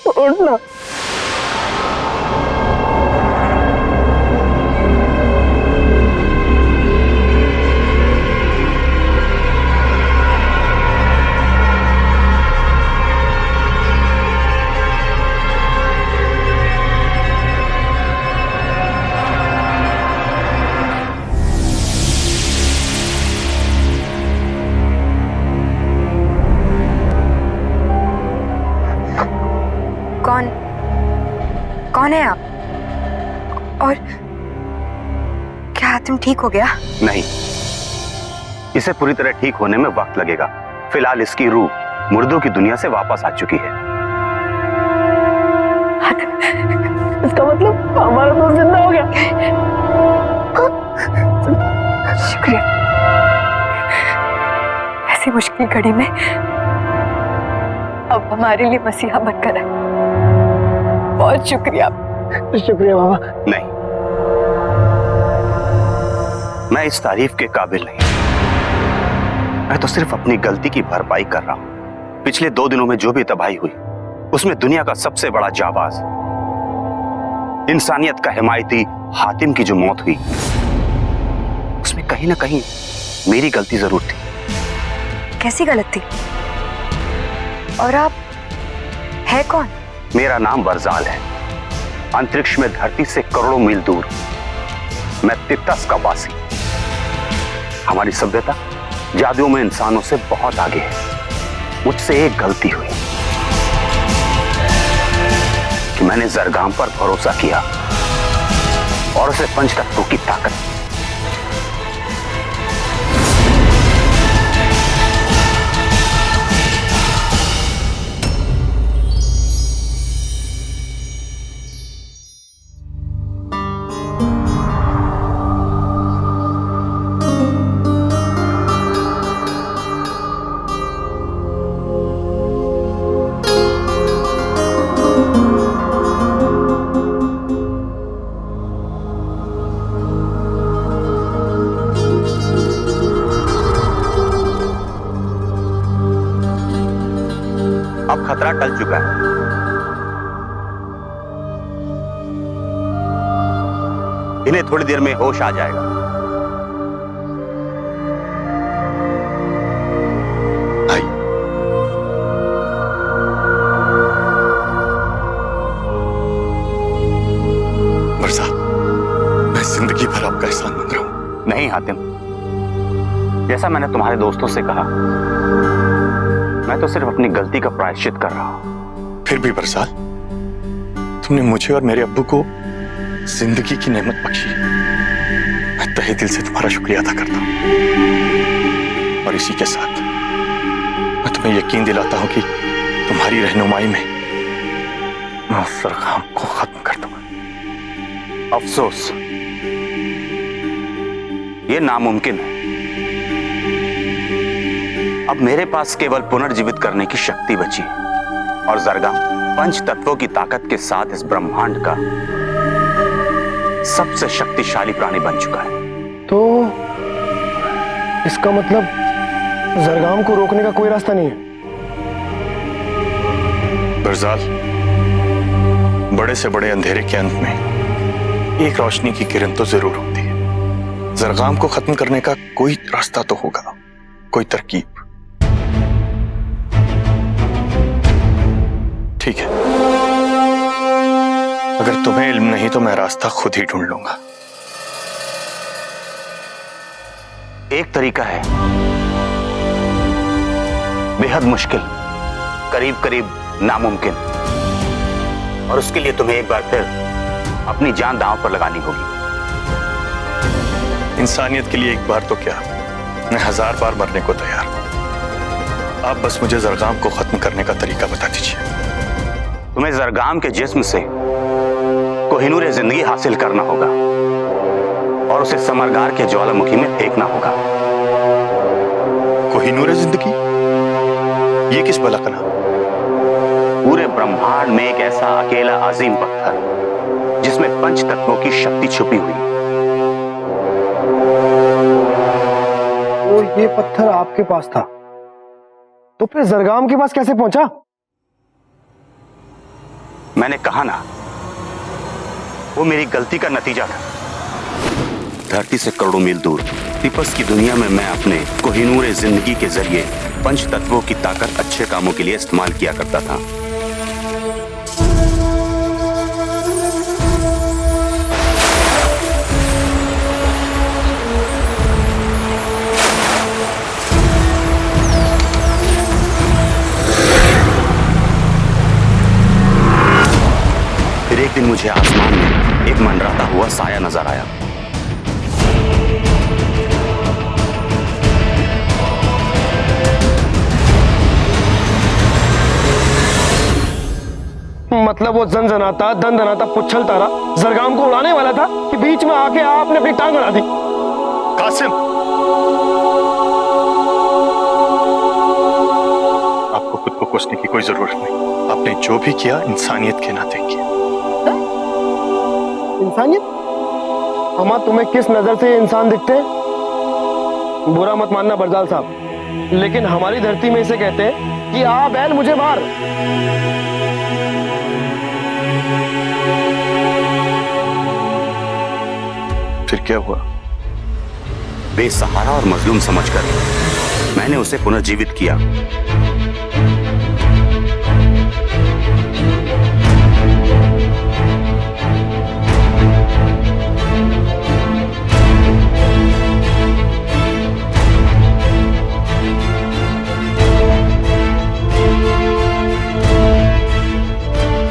उठना। कौन है आप? और क्या हातिम ठीक हो गया? नहीं, इसे पूरी तरह ठीक होने में वक्त लगेगा। फिलहाल इसकी रूह मुर्दों की दुनिया से वापस आ चुकी है। इसका मतलब हमारा दोस्त जिंदा हो गया। शुक्रिया। ऐसी मुश्किल घड़ी में अब हमारे लिए मसीहा बनकर आए। बहुत शुक्रिया। शुक्रिया बाबा। नहीं, मैं इस तारीफ के काबिल नहीं। मैं तो सिर्फ अपनी गलती की भरपाई कर रहा हूं। पिछले 2 दिनों में जो भी तबाही हुई, उसमें दुनिया का सबसे बड़ा जाबाज, इंसानियत का हिमायती हातिम की जो मौत हुई, उसमें कहीं ना कहीं मेरी गलती जरूर थी। कैसी गलत थी? और आप है कौन? मेरा नाम बरजाल है। अंतरिक्ष में धरती से करोड़ों मील दूर मैं तिब्तस का वासी। हमारी सभ्यता जादुओं में इंसानों से बहुत आगे है। मुझसे एक गलती हुई कि मैंने जरगाम पर भरोसा किया और उसे पंचतत्वों की ताकत। अब खतरा टल चुका है। इन्हें थोड़ी देर में होश आ जाएगा। आई। बरसा, मैं जिंदगी भर आपका एहसान मान रहा हूं। नहीं हातिम, जैसा मैंने तुम्हारे दोस्तों से कहा, मैं तो सिर्फ अपनी गलती का प्रायश्चित कर रहा हूं। फिर भी बरसात, तुमने मुझे और मेरे अब्बू को जिंदगी की नेमत बख्शी। मैं तहे दिल से तुम्हारा शुक्रिया अदा करता हूं। और इसी के साथ मैं तुम्हें यकीन दिलाता हूं कि तुम्हारी रहनुमाई में मैं उस सरगाम को खत्म कर दूंगा। अफसोस, यह नामुमकिन है। अब मेरे पास केवल पुनर्जीवित करने की शक्ति बची है और जरगाम पंच तत्वों की ताकत के साथ इस ब्रह्मांड का सबसे शक्तिशाली प्राणी बन चुका है। तो इसका मतलब जरगाम को रोकने का कोई रास्ता नहीं है? बरजाल, बड़े से बड़े अंधेरे के अंत में एक रोशनी की किरण तो जरूर होती है। जरगाम को खत्म करने का कोई रास्ता तो होगा, कोई तरकीब। ठीक है, अगर तुम्हें इल्म नहीं तो मैं रास्ता खुद ही ढूंढ लूंगा। एक तरीका है, बेहद मुश्किल, करीब करीब नामुमकिन, और उसके लिए तुम्हें एक बार फिर अपनी जान दांव पर लगानी होगी। इंसानियत के लिए एक बार तो क्या, मैं 1000 बार मरने को तैयार हूं। आप बस मुझे जरगाम को खत्म करने का तरीका बता दीजिए। तुम्हें जरगाम के जिस्म से कोहिनूर जिंदगी हासिल करना होगा और उसे समरगार के ज्वालामुखी में फेंकना होगा। कोहिनूर जिंदगी? ये किस बला का नाम? पूरे ब्रह्मांड में एक ऐसा अकेला अजीम पत्थर जिसमें पंच तत्वों की शक्ति छुपी हुई। तो ये पत्थर आपके पास था? तो फिर जरगाम के पास कैसे पहुंचा? मैंने कहा ना, वो मेरी गलती का नतीजा था। धरती से करोड़ों मील दूर तिपस की दुनिया में मैं अपने कोहिनूर जिंदगी के जरिए पंच तत्वों की ताकत अच्छे कामों के लिए इस्तेमाल किया करता था। फिर एक दिन मुझे आसमान में एक मंडराता हुआ साया नजर आया। मतलब वो झनझनाता दनदनाता पुच्छल तारा जरगाम को उड़ाने वाला था कि बीच में आके आपने अपनी टांग अड़ा दी? कासिम, आपको खुद को कोसने की कोई जरूरत नहीं। आपने जो भी किया इंसानियत के नाते किया। इंसानियत? हमा तुम्हें किस नजर से इंसान दिखते हैं? बुरा मत मानना बरजाल साहब, लेकिन हमारी धरती में इसे कहते हैं कि आ बैल मुझे मार। फिर क्या हुआ? बेसहारा और मजलूम समझकर मैंने उसे पुनर्जीवित किया।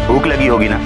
भूख लगी होगी ना?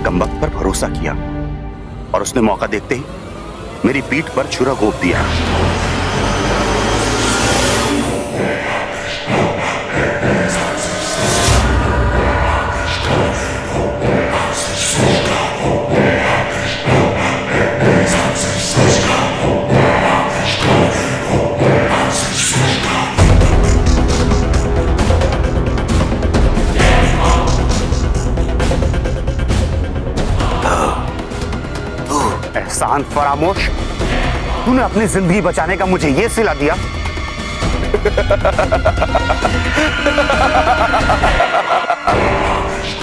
कमबख्त पर भरोसा किया और उसने मौका देखते ही मेरी पीठ पर छुरा घोंप दिया। एहसान फरामोश, तूने अपनी जिंदगी बचाने का मुझे ये सिला दिया।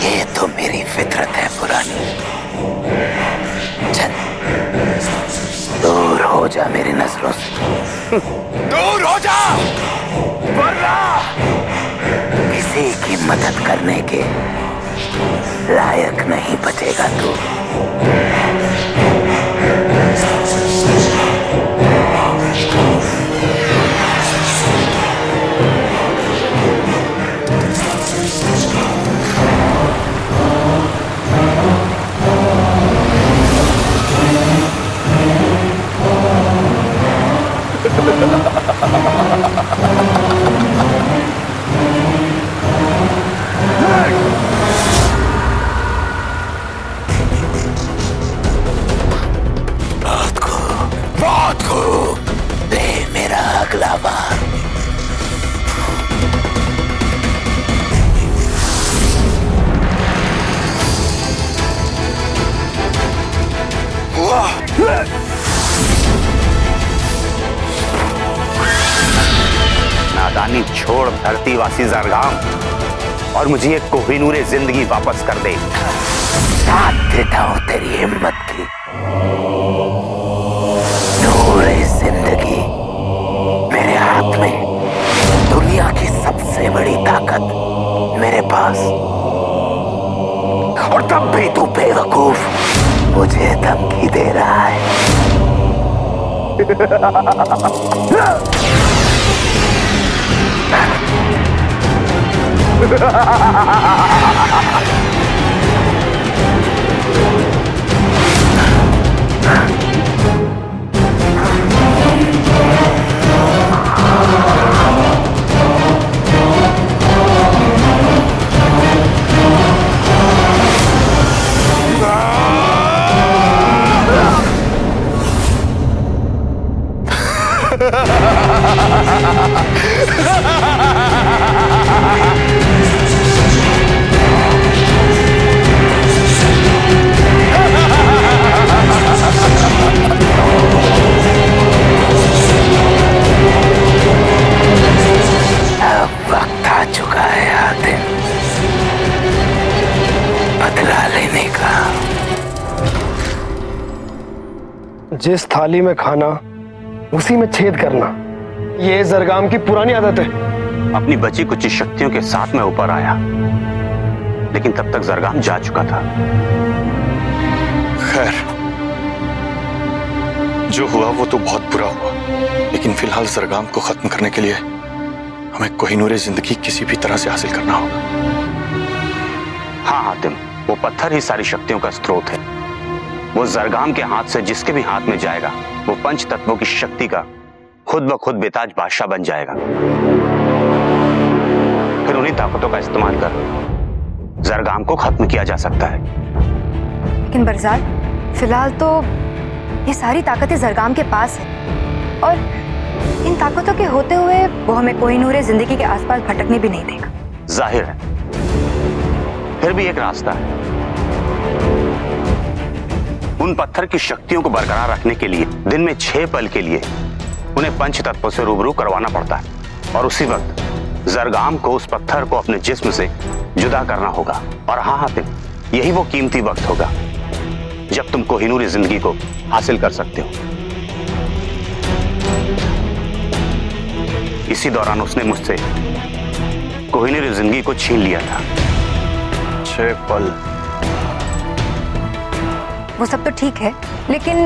ये तो मेरी फितरत है पुरानी। चल दूर हो जा मेरी नजरों से। दूर हो जा, वरना किसी की मदद करने के लायक नहीं बचेगा तू। छोड़ धरतीवासी जरगाम और मुझे एक कोहिनूर जिंदगी वापस कर दे। साथ देता हूं तेरी हिम्मत की। नूरे जिंदगी मेरे हाथ में, दुनिया की सबसे बड़ी ताकत मेरे पास, और तब भी तू बेवकूफ मुझे धमकी दे रहा है। जिस थाली में खाना उसी में छेद करना, ये जरगाम की पुरानी आदत है। अपनी बची कुछ शक्तियों के साथ मैं ऊपर आया, लेकिन तब तक जरगाम जा चुका था। खैर, जो हुआ वो तो बहुत बुरा हुआ, लेकिन फिलहाल जरगाम को खत्म करने के लिए हमें कोहिनूर जिंदगी किसी भी तरह से हासिल करना होगा। हाँ हातिम, वो पत्थर ही सारी शक्तियों का स्रोत है। वो जरगाम के हाथ से जिसके भी हाथ में जाएगा, वो पंच तत्वों की शक्ति का खुद ब खुद बेताज बादशाह बन जाएगा। फिर उन्हीं ताकतों का इस्तेमाल कर जरगाम को खत्म किया जा सकता है। लेकिन बरसात, फिलहाल तो ये सारी ताकतें जरगाम के पास है, और इन ताकतों के होते हुए वो हमें कोहिनूर जिंदगी के आसपास भटकने भी नहीं देगा। जाहिर है, फिर भी एक रास्ता है। उन पत्थर की शक्तियों को बरकरार रखने के लिए दिन में 6 पल के लिए उन्हें पंच तत्वों से रूबरू करवाना पड़ता है, और उसी वक्त जरगाम को उस पत्थर को अपने जिस्म से जुदा करना होगा। और हाँ हातिम, यही वो कीमती वक्त होगा जब तुम कोहिनूर जिंदगी को हासिल कर सकते हो। इसी दौरान उसने मुझसे कोहिनूर जिंदगी को छीन लिया था। 6 पल, वो सब तो ठीक है, लेकिन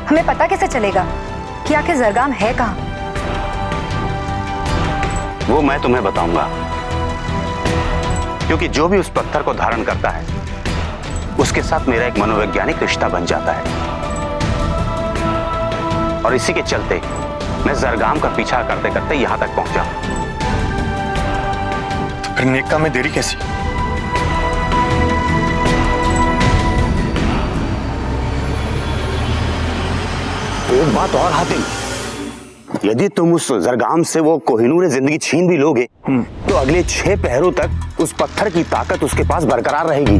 हमें पता कैसे चलेगा कि आखिर जरगाम है कहाँ? वो मैं तुम्हें बताऊंगा, क्योंकि जो भी उस पत्थर को धारण करता है उसके साथ मेरा एक मनोवैज्ञानिक रिश्ता बन जाता है, और इसी के चलते मैं जरगाम का पीछा करते करते यहां तक पहुंचा। तो फिर नेका में देरी कैसी? एक बात और हातिम, यदि तुम उस जरगाम से वो कोहिनूर जिंदगी छीन भी लोगे तो अगले 6 पहरों तक उस पत्थर की ताकत उसके पास बरकरार रहेगी।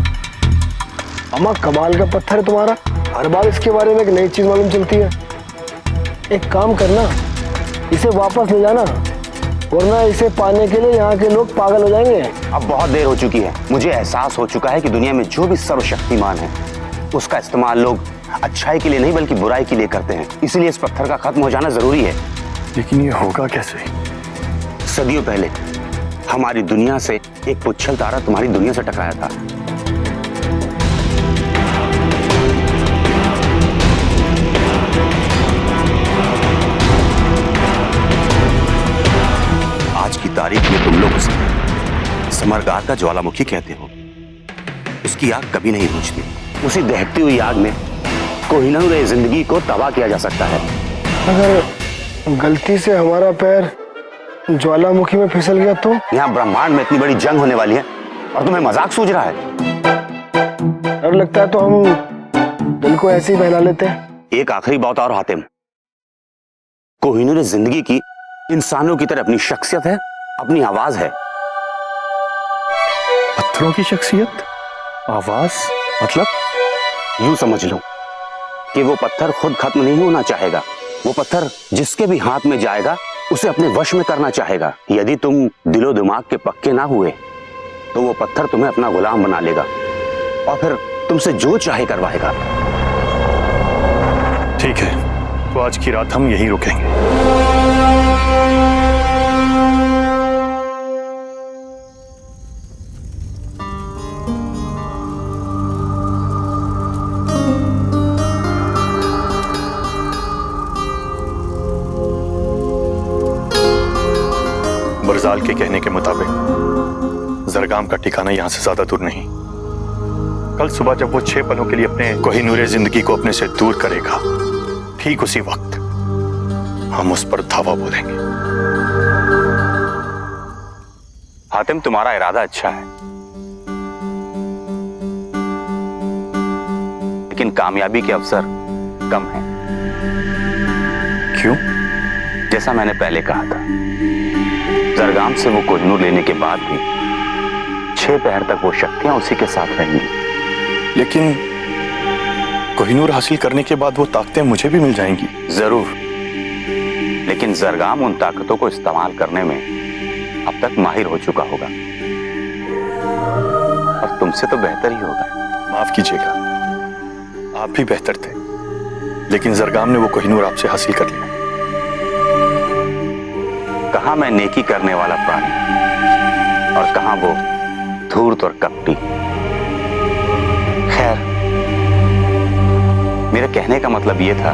अम्मा, कमाल का पत्थर है तुम्हारा, हर बार इसके बारे में एक नई चीज मालूम चलती है। एक काम करना, इसे वापस ले जाना, वरना इसे पाने के लिए यहाँ के लोग पागल हो जाएंगे। अब बहुत देर हो चुकी है। मुझे एहसास हो चुका है कि दुनिया में जो भी सर्वशक्तिमान है उसका इस्तेमाल लोग अच्छाई के लिए नहीं बल्कि बुराई के लिए करते हैं। इसलिए इस पत्थर का खत्म हो जाना जरूरी है। लेकिन ये होगा कैसे? सदियों पहले हमारी दुनिया से एक पुच्छल तारा तुम्हारी दुनिया से टकराया था। आज की तारीख में तुम लोग उसे समरगार का ज्वालामुखी कहते हो। उसकी आग कभी नहीं बुझती। उसी दहकती हुई आग में कोहिनूर जिंदगी को तबाह किया जा सकता है। अगर गलती से हमारा पैर ज्वालामुखी में फिसल गया तो? यहाँ ब्रह्मांड में इतनी बड़ी जंग होने वाली है और तुम्हें मजाक सूझ रहा है? डर लगता है तो हम दिल को ऐसे ही बहला लेते हैं। एक आखिरी बात और हातिम, कोहिनूर जिंदगी की इंसानों की तरह अपनी शख्सियत है, अपनी आवाज है। पत्थरों की शख्सियत, आवाज, मतलब? यूं समझ लो कि वो पत्थर खुद खत्म नहीं होना चाहेगा। वो पत्थर जिसके भी हाथ में जाएगा उसे अपने वश में करना चाहेगा। यदि तुम दिलो दिमाग के पक्के ना हुए तो वो पत्थर तुम्हें अपना गुलाम बना लेगा और फिर तुमसे जो चाहे करवाएगा। ठीक है, तो आज की रात हम यहीं रुकेंगे। बरजाल के कहने के मुताबिक जरगाम का ठिकाना यहां से ज्यादा दूर नहीं। कल सुबह जब वो 6 पलों के लिए अपने कोहिनूर जिंदगी को अपने से दूर करेगा, ठीक उसी वक्त हम उस पर धावा बोलेंगे। हातिम, तुम्हारा इरादा अच्छा है, लेकिन कामयाबी के अवसर कम हैं। क्यों? जैसा मैंने पहले कहा था, जरगाम से वो कोहिनूर लेने के बाद भी 6 पहर तक वो शक्तियां उसी के साथ रहेंगी। लेकिन कोहिनूर हासिल करने के बाद वो ताकतें मुझे भी मिल जाएंगी। जरूर, लेकिन जरगाम उन ताकतों को इस्तेमाल करने में अब तक माहिर हो चुका होगा और तुमसे तो बेहतर ही होगा। माफ कीजिएगा, आप भी बेहतर थे, लेकिन जरगाम ने वो कोहिनूर आपसे हासिल कर लिया। कहां मैं नेकी करने वाला प्राणी और कहां वो धूर्त और कपटी। खैर, मेरे कहने का मतलब यह था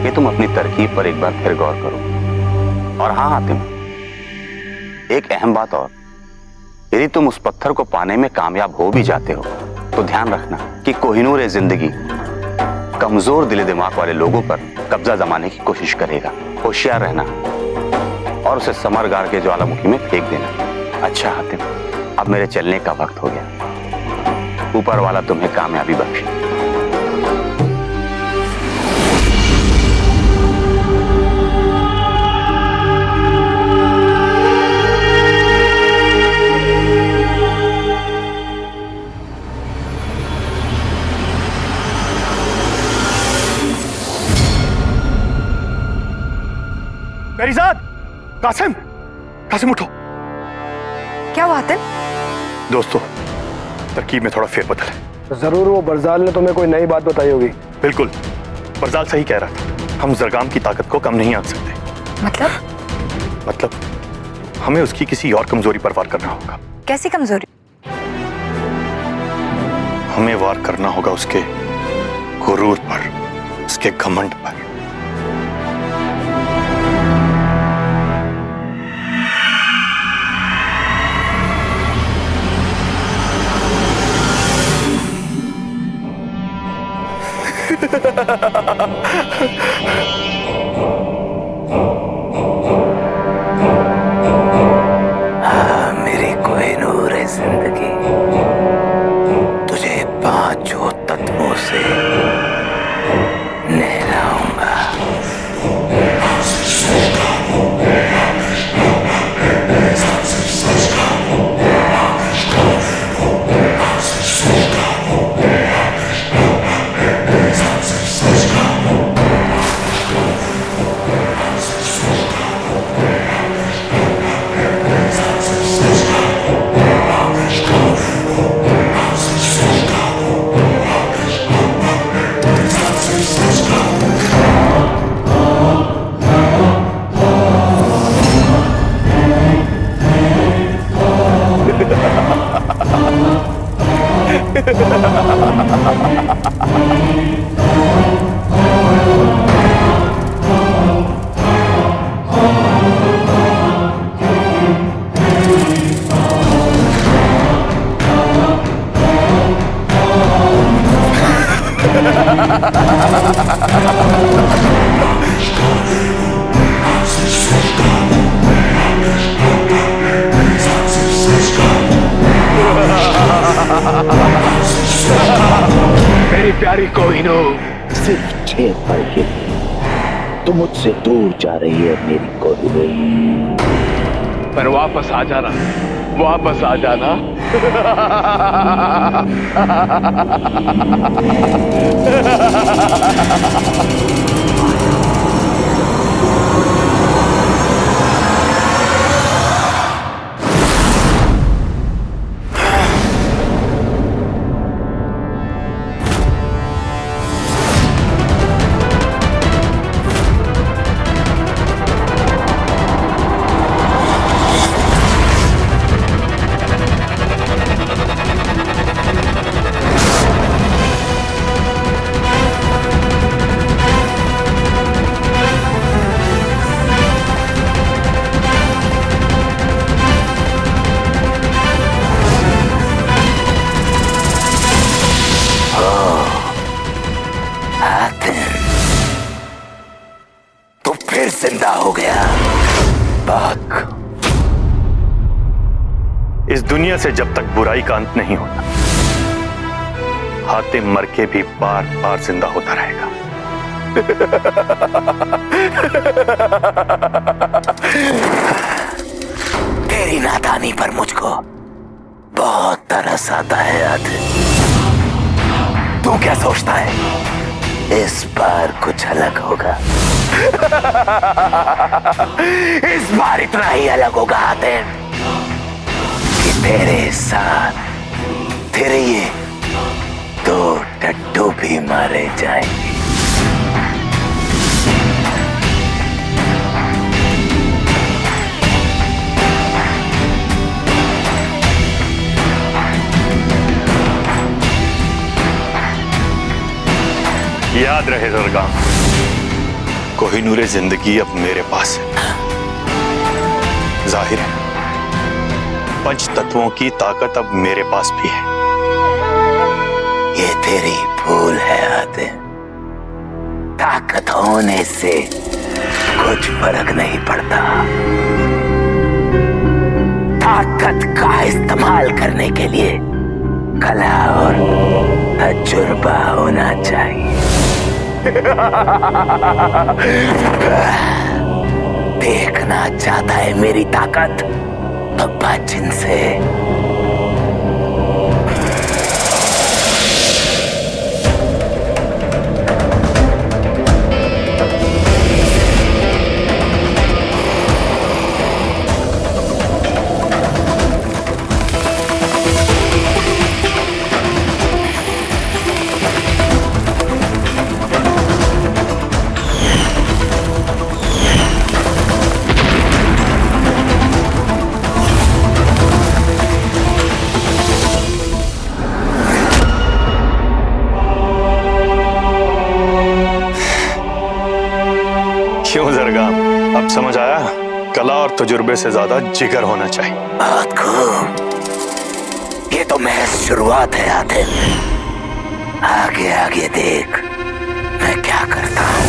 कि तुम अपनी तरकीब पर एक बार फिर गौर करो। और हाँ हातिम, एक अहम बात और, यदि तुम उस पत्थर को पाने में कामयाब हो भी जाते हो तो ध्यान रखना कि कोहिनूर जिंदगी कमजोर दिल दिमाग वाले लोगों पर कब्जा जमाने की कोशिश करेगा। होशियार रहना और उसे समरगार के ज्वालामुखी में फेंक देना। अच्छा हातिम, अब मेरे चलने का वक्त हो गया। ऊपर वाला तुम्हें कामयाबी बख्शे। मेरीजाद, कासिम, कासिम उठो। क्या हुआ हातिम? दोस्तों, तरकीब में थोड़ा फेरबदल है। जरूर वो बरजाल ने तुम्हें कोई नई बात बताई होगी। बिल्कुल, बरजाल सही कह रहा था। हम जरगाम की ताकत को कम नहीं आंक सकते। मतलब हमें उसकी किसी और कमजोरी पर वार करना होगा। कैसी कमजोरी? हमें वार करना होगा उसके गुरूर पर, उसके घमंड पर। मेरी कोहिनूर जिंदगी, तुझे 5 तत्वों से नहलाऊंगा। मेरी प्यारी कोहिनूर, सिर्फ 6 पल के लिए तुम मुझसे दूर जा रही है मेरी कोहिनूर। पर वापस आ जाना, वापस आ जाना। दुनिया से जब तक बुराई का अंत नहीं होता, हातिम मर के भी बार बार जिंदा होता रहेगा। तेरी नादानी पर मुझको बहुत तरस आता है आदिल। तू क्या सोचता है इस बार कुछ अलग होगा? इस बार इतना ही अलग होगा आदिल कि तेरे साथ तेरे ये 2 टट्टू भी मारे जाएंगे। याद रहे जरगाम, कोहिनूर जिंदगी अब मेरे पास है। जाहिर है पंच तत्वों की ताकत अब मेरे पास भी है। ये तेरी भूल है आदिल। ताकत होने से कुछ फर्क नहीं पड़ता, ताकत का इस्तेमाल करने के लिए कला और तजुर्बा होना चाहिए। देखना चाहता है मेरी ताकत? तो बच इनसे। क्यों जरगाम, अब समझ आया? कला और तजुर्बे से ज्यादा जिगर होना चाहिए। बहुत खूब, ये तो महज शुरुआत है आदिल। आगे आगे देख मैं क्या करता हूँ।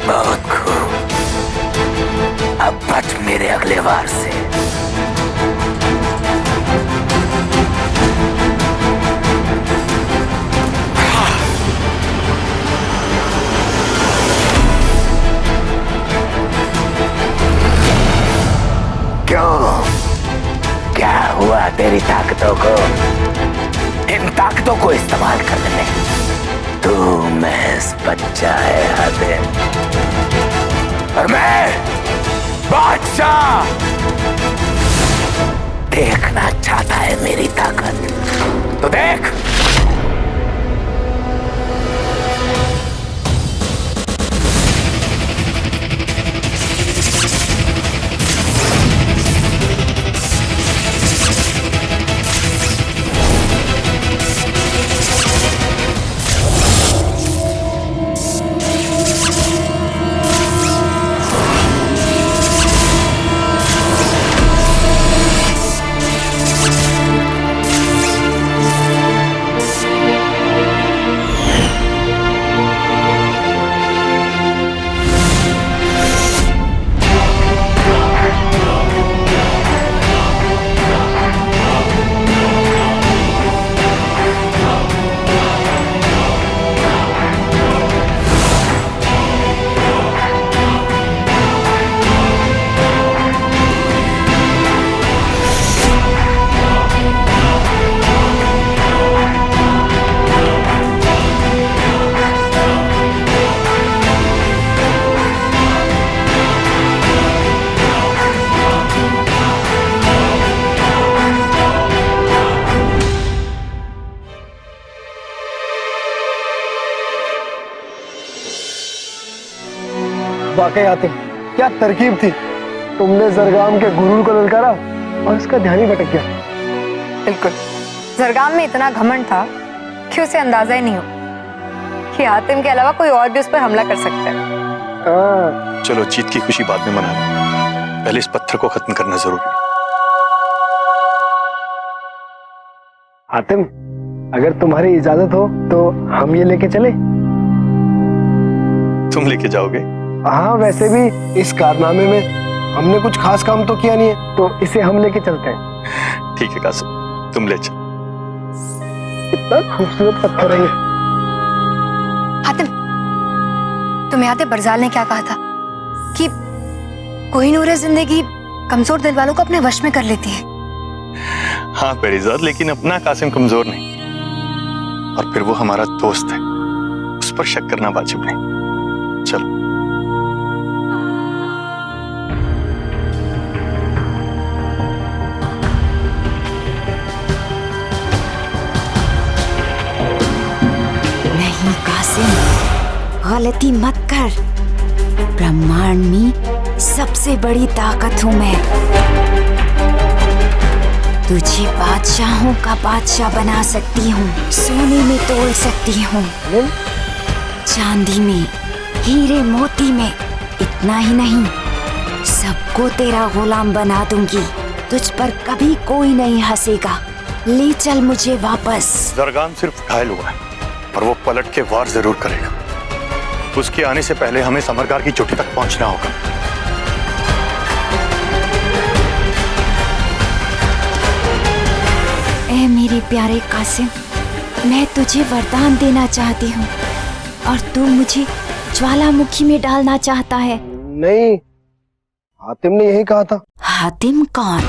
बहुत खूब, अब बच मेरे अगले वार से। क्यों, क्या हुआ तेरी ताकतों को? इन ताकतों को इस्तेमाल करने में तू महज बच्चा है आदिल, और मैं बादशाह। देखना चाहता है मेरी ताकत? तो देख। वाकई आतिम, क्या तरकीब थी। तुमने जरगाम के गुरूर को ललकारा और उसका ध्यान ही भटक गया। बिल्कुल, जरगाम में इतना घमंड था कि उसे अंदाजा ही नहीं हो। कि हातिम के अलावा कोई और भी उस पर हमला कर सकता है। हाँ, चलो जीत की खुशी बाद में मनाना, पहले इस पत्थर को खत्म करना जरूरी है। हातिम, अगर तुम्हारी इजाजत हो तो हम ये लेके चले। तुम लेके जाओगे? हाँ, वैसे भी इस कारनामे में हमने कुछ खास काम तो किया नहीं है, तो इसे हम लेके चलते हैं। ठीक है कासिम, तुम ले चलो। इतना खूबसूरत पत्थर है ये। हातिम, तुम्हें याद है बरजाल ने क्या कहा था कि कोहिनूर जिंदगी कमजोर दिल वालों को अपने वश में कर लेती है। हाँ पेरीजाद, लेकिन अपना कासिम कमजोर नहीं, और फिर वो हमारा दोस्त है, उस पर शक करना वाजिब नहीं। चलो। नहीं कासिम, गलती मत कर। ब्रह्मांड में सबसे बड़ी ताकत हूँ मैं। तुझे बादशाहों का बादशाह बना सकती हूँ, सोने में तोल सकती हूँ, चांदी में, हीरे मोती में। इतना ही नहीं, सबको तेरा गुलाम बना दूंगी। तुझ पर कभी कोई नहीं हंसेगा। ले चल मुझे वापस। जरगाम सिर्फ घायल हुआ है, पर वो पलट के वार जरूर करेगा। उसके आने से पहले हमें समरगार की चोटी तक पहुंचना होगा। ऐ मेरे प्यारे कासिम, मैं तुझे वरदान देना चाहती हूँ और तू मुझे ज्वालामुखी में डालना चाहता है। नहीं, हातिम ने यही कहा था। हातिम कौन?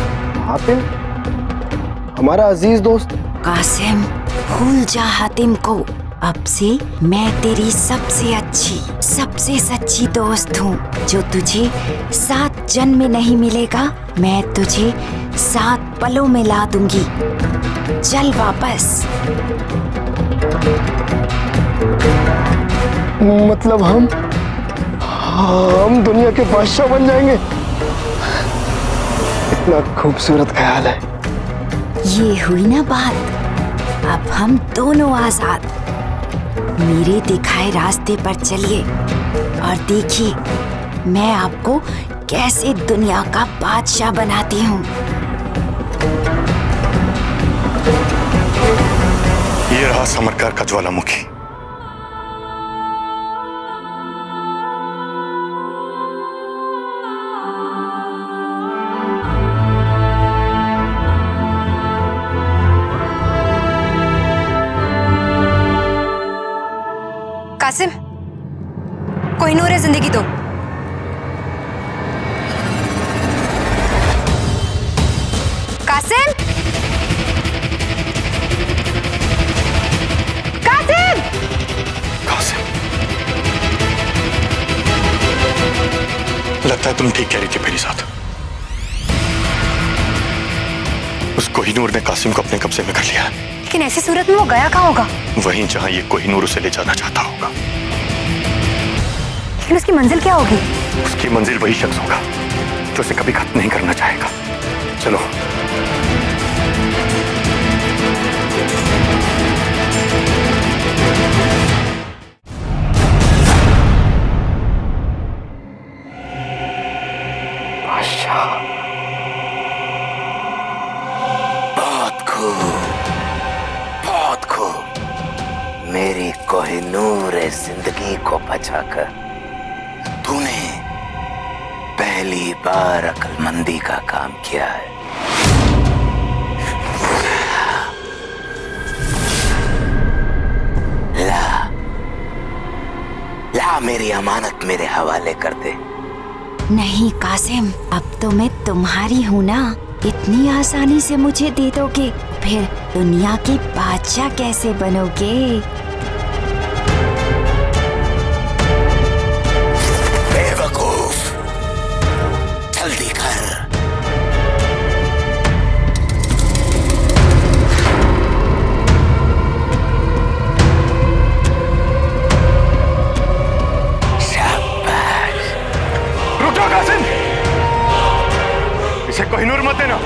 हातिम हमारा अजीज दोस्त। कासिम, भूल जा हातिम को। अब से मैं तेरी सबसे अच्छी, सबसे सच्ची दोस्त हूँ, जो तुझे 7 जन्म में नहीं मिलेगा। मैं तुझे 7 पलों में ला दूंगी। चल वापस। मतलब हम दुनिया के बादशाह बन जाएंगे। इतना खूबसूरत ख्याल है। ये हुई ना बात। अब हम दोनों आजाद। मेरे दिखाए रास्ते पर चलिए और देखिए मैं आपको कैसे दुनिया का बादशाह बनाती हूँ। ये रहा समरगार का ज्वालामुखी। कासिम, कोहिनूर जिंदगी दो। कासिम, कासिम, कासिम, लगता है तुम ठीक कह रही थी मेरी साथ। उस कोहिनूर ने कासिम को अपने कब्जे में कर लिया है। लेकिन ऐसी सूरत में वो गया कहाँ होगा? वहीं जहां ये कोहिनूर उसे ले जाना चाहता होगा। लेकिन उसकी मंजिल क्या होगी? उसकी मंजिल वही शख्स होगा जो उसे कभी खत्म नहीं करना चाहेगा। चलो। बहुत खूब, बहुत खूब। मेरी कोहिनूर जिंदगी को बचाकर तूने पहली बार अक्लमंदी का काम किया है। ला मेरी अमानत मेरे हवाले कर दे। नहीं कासिम, अब तो मैं तुम्हारी हूँ ना। इतनी आसानी से मुझे दे दोगे, फिर दुनिया के बादशाह कैसे बनोगे? बेवकूफ, जल्दी कर। शाबाश। रुक जाओ कासिम, इसे कोहिनूर मत देना।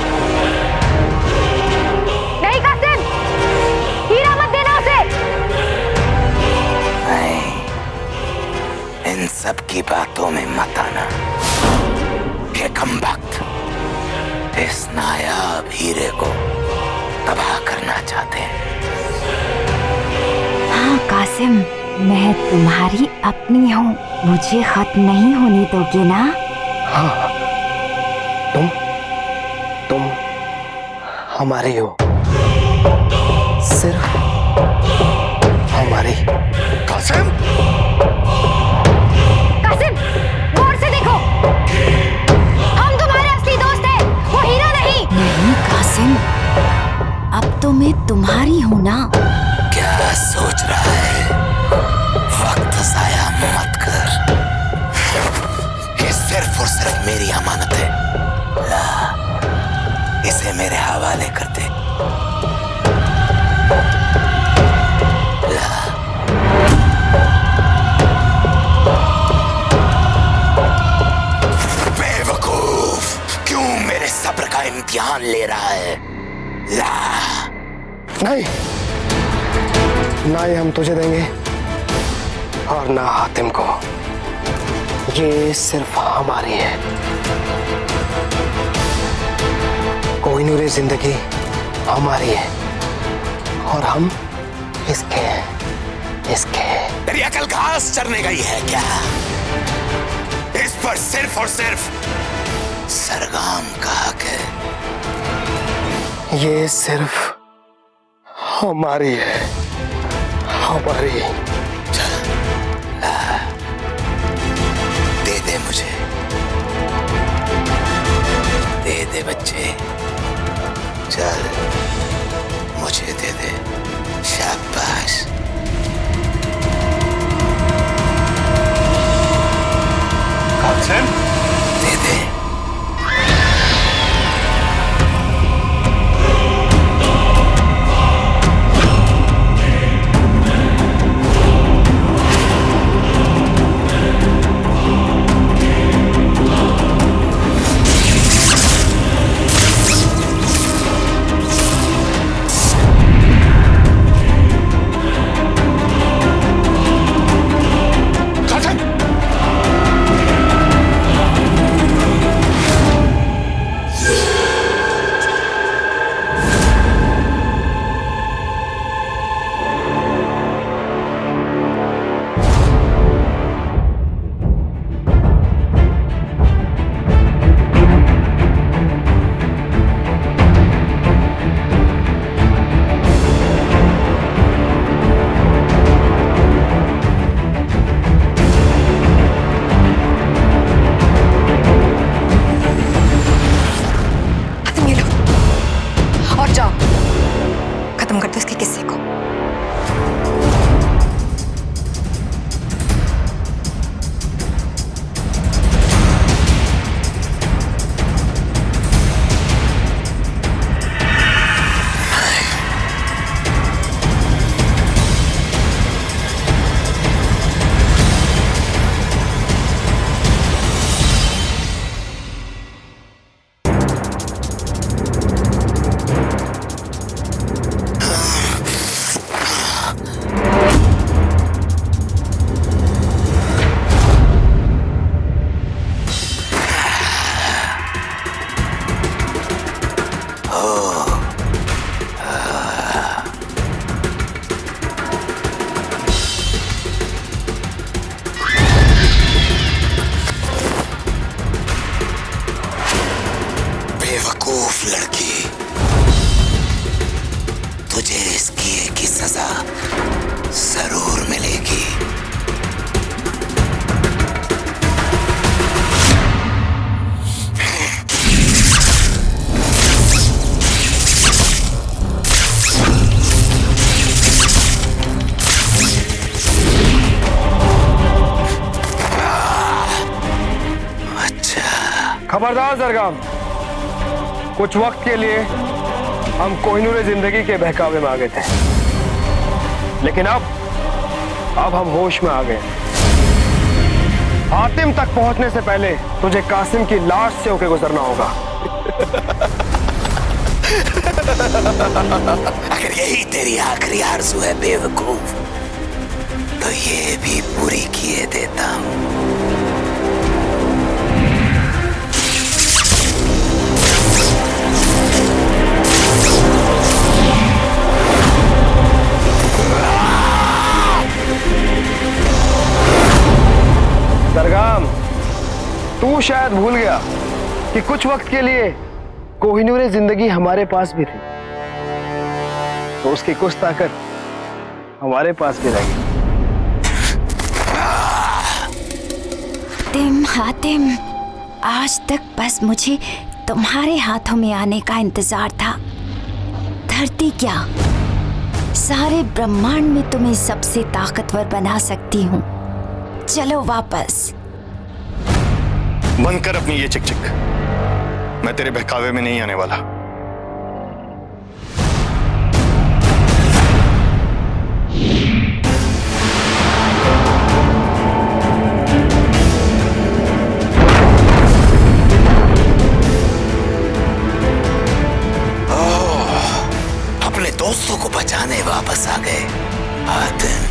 नहीं कासिम, हीरा मत देना उसे। नहीं, इन सब की बातों में मत आना। ये कमबख्त इस नायाब हीरे को तबाह करना चाहते हैं। हाँ कासिम, मैं तुम्हारी अपनी हूँ, मुझे खत्म नहीं होने दोगे ना? हाँ, तुम हमारी हो, सिर्फ हमारी। कासिम, कासिम, गौर से देखो, हम तुम्हारे असली दोस्त हैं, वो हीरा नहीं। नहीं कासिम, अब तो मैं तुम्हारी हूँ ना। क्या सोच रहा है? वक्त जाया मत कर। ये सिर्फ और सिर्फ मेरी अमानत है। ला, इसे मेरे हवाले कर दे। ला। बेवकूफ, क्यों मेरे सब्र का इम्तिहान ले रहा है? ला। नहीं, ना ही हम तुझे देंगे और ना हातिम को। ये सिर्फ हमारी है। कोहिनूर जिंदगी हमारी है और हम इसके हैं, इसके हैं। तेरी अकल घास चरने गई है क्या? इस पर सिर्फ और सिर्फ सरगाम का हक है। ये सिर्फ हमारी है, हमारी। दे दे मुझे, दे दे बच्चे, चल मुझे दे दे। शाबाश। कासिम, दे दे। खत्म कर दो इसके किस्से को। बेवकूफ लड़की, तुझे इस किए की सजा जरूर मिलेगी। खबरदार सरगाम, कुछ वक्त के लिए हम कोहिनूर जिंदगी के बहकावे में आ गए थे, लेकिन अब हम होश में आ गए। हातिम तक पहुंचने से पहले तुझे कासिम की लाश से होकर गुजरना होगा। अगर यही तेरी आखिरी आरज़ू है बेवकूफ, तो ये भी पूरी किए देता हूं। तू शायद भूल गया कि कुछ वक्त के लिए कोहिनूर जिंदगी हमारे पास भी थी, तो उसकी कुछ ताकत हमारे पास भी रहेगी। हातिम, आज तक बस मुझे तुम्हारे हाथों में आने का इंतजार था। धरती क्या, सारे ब्रह्मांड में तुम्हें सबसे ताकतवर बना सकती हूँ। चलो वापस। बंद कर अपनी ये चिक चिक, मैं तेरे बहकावे में नहीं आने वाला। अपने दोस्तों को बचाने वापस आ गए हातिम।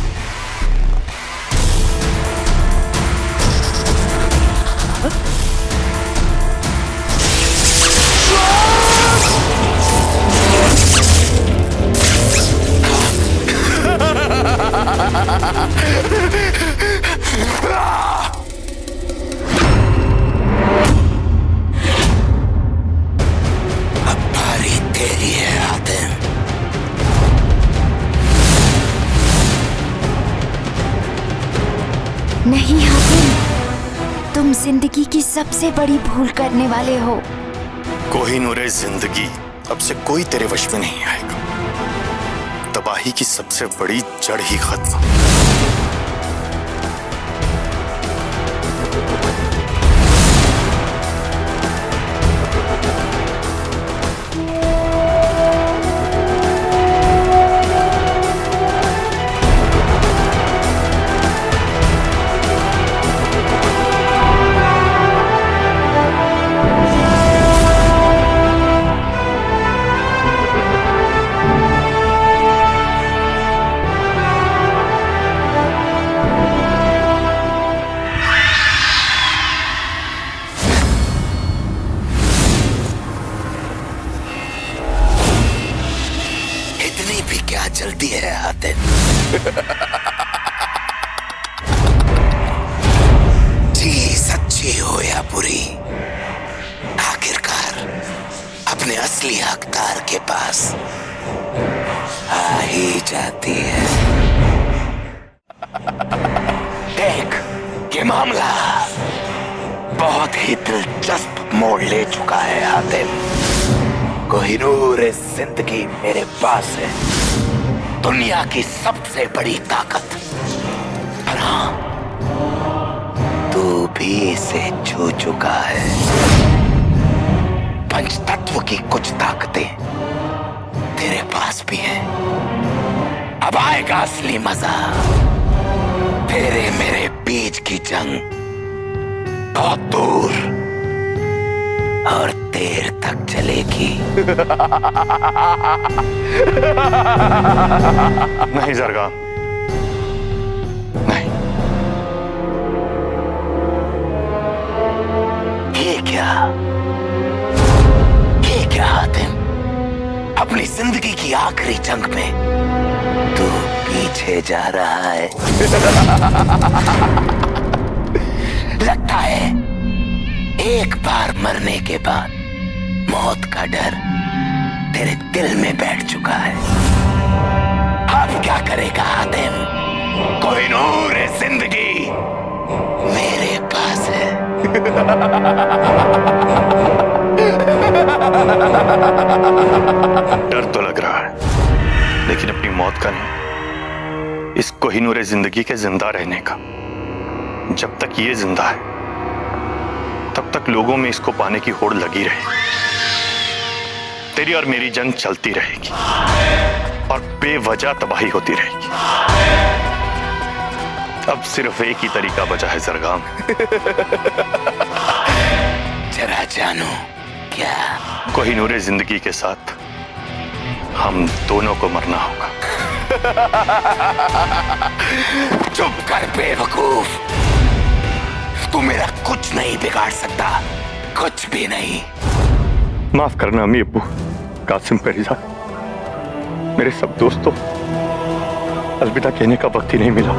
अब बारी तेरी है हातिम। नहीं हातिम, तुम जिंदगी की सबसे बड़ी भूल करने वाले हो। कोहिनूर जिंदगी अब से कोई तेरे वश में नहीं आएगा। तबाही की सबसे बड़ी जड़ ही खत्म। जल्दी है हातिम। जी सच्ची हो या बुरी, आखिरकार अपने असली हकदार के पास आ ही जाती है। देख, ये मामला बहुत ही दिलचस्प मोड़ ले चुका है हातिम। कोहिनूर जिंदगी मेरे पास है, दुनिया की सबसे बड़ी ताकत। पर हाँ, तू भी इसे छू चुका है। पंचतत्व की कुछ ताकतें तेरे पास भी हैं। अब आएगा असली मजा। तेरे मेरे बीच की जंग बहुत दूर और देर तक चलेगी। नहीं ज़रगाम, नहीं। ये क्या हातिम, अपनी जिंदगी की आखिरी जंग में तू पीछे जा रहा है। लगता है एक बार मरने के बाद मौत का डर तेरे दिल में बैठ चुका है। अब क्या करेगा हातिम? कोहिनूर जिंदगी मेरे पास है। डर तो लग रहा है, लेकिन अपनी मौत का नहीं, इस कोहिनूर जिंदगी के जिंदा रहने का। जब तक ये जिंदा है, तब तक लोगों में इसको पाने की होड़ लगी रहेगी। तेरी और मेरी जंग चलती रहेगी और बेवजह तबाही होती रहेगी। अब सिर्फ एक ही तरीका बचा है ज़रगाम। जरा जानो क्या? कोहिनूर जिंदगी के साथ हम दोनों को मरना होगा। चुप कर बेवकूफ, तू मेरा कुछ नहीं बिगाड़ सकता, कुछ भी नहीं। माफ करना अम्मी अब्बू, कासिम परिजा, मेरे सब दोस्तों, अलविदा कहने का वक्त ही नहीं मिला।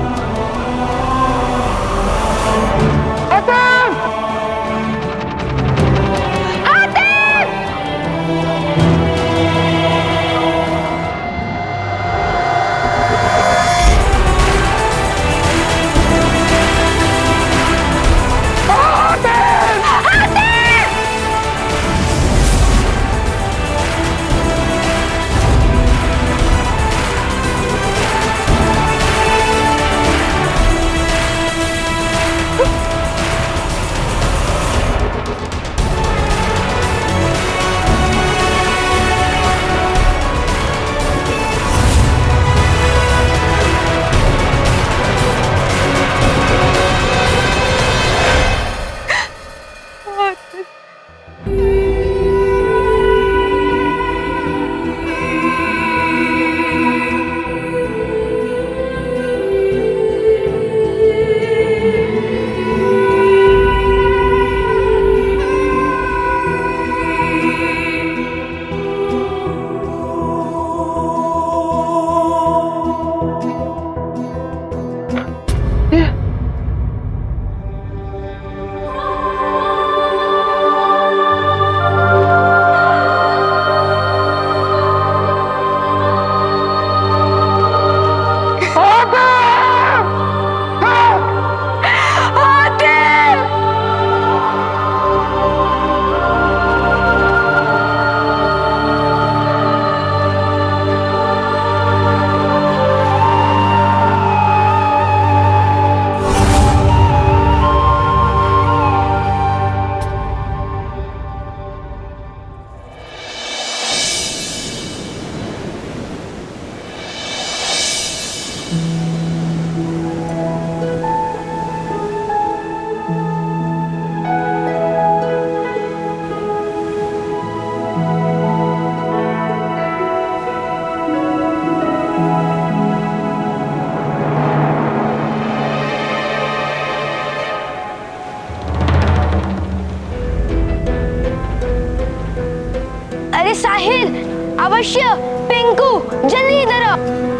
अरे साहिल, अवश्य, पिंकू, जल्दी इधर आओ।